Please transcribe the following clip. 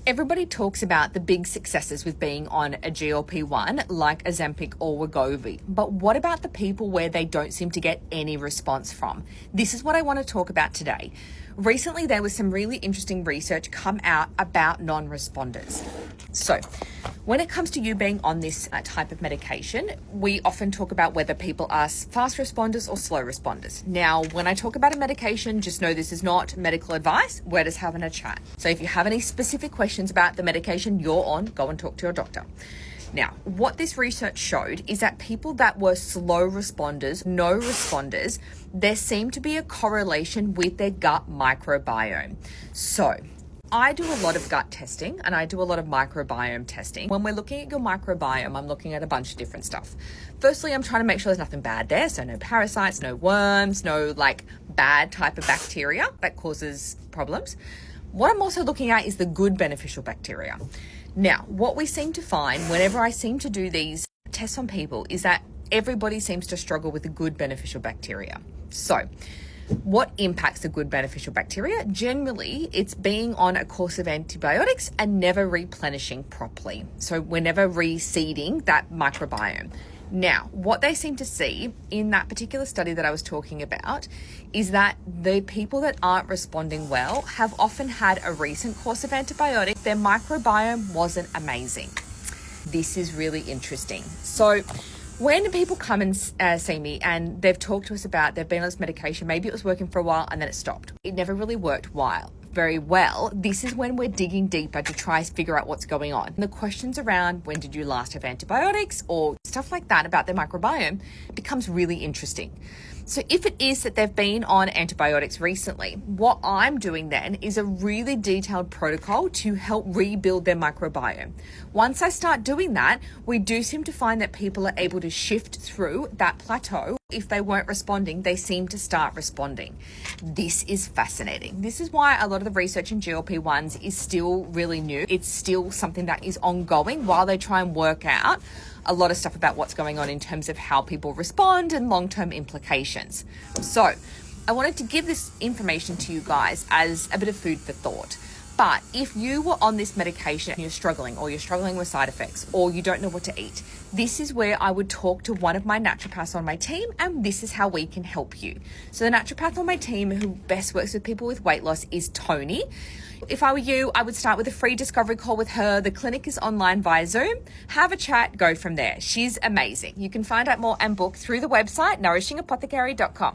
Everybody talks about the big successes with being on a GLP-1 like Ozempic or Wegovy, but what about the people where they don't seem to get any response from? This is what I want to talk about today. Recently, there was some really interesting research come out about non-responders. So when it comes to you being on this type of medication, we often talk about whether people are fast responders or slow responders. Now, when I talk about a medication, just know this is not medical advice. We're just having a chat. So if you have any specific questions about the medication you're on, go and talk to your doctor. Now, what this research showed is that people that were slow responders, no responders, there seemed to be a correlation with their gut microbiome. So I do a lot of gut testing and I do a lot of microbiome testing. When we're looking at your microbiome, I'm looking at a bunch of different stuff. Firstly, I'm trying to make sure there's nothing bad there. So no parasites, no worms, no bad type of bacteria that causes problems. What I'm also looking at is the good beneficial bacteria. Now, what we seem to find whenever I seem to do these tests on people is that everybody seems to struggle with the good beneficial bacteria. So what impacts the good beneficial bacteria? Generally, it's being on a course of antibiotics and never replenishing properly. So we're never reseeding that microbiome. Now, what they seem to see in that particular study that I was talking about is that the people that aren't responding well have often had a recent course of antibiotics. Their microbiome wasn't amazing. This is really interesting. So when people come and see me and they've talked to us about they've been on this medication, maybe it was working for a while and then it stopped. It never really worked very well. This is when we're digging deeper to try to figure out what's going on. And the questions around when did you last have antibiotics or stuff like that about their microbiome becomes really interesting. So if it is that they've been on antibiotics recently, what I'm doing then is a really detailed protocol to help rebuild their microbiome. Once I start doing that, we do seem to find that people are able to shift through that plateau. If they weren't responding, they seem to start responding. This is fascinating. This is why a lot of the research in GLP-1s is still really new. It's still something that is ongoing while they try and work out a lot of stuff about what's going on in terms of how people respond and long-term implications. So I wanted to give this information to you guys as a bit of food for thought. But if you were on this medication and you're struggling with side effects, or you don't know what to eat, this is where I would talk to one of my naturopaths on my team, and this is how we can help you. So the naturopath on my team who best works with people with weight loss is Tony. If I were you, I would start with a free discovery call with her. The clinic is online via Zoom. Have a chat, go from there. She's amazing. You can find out more and book through the website, nourishingapothecary.com.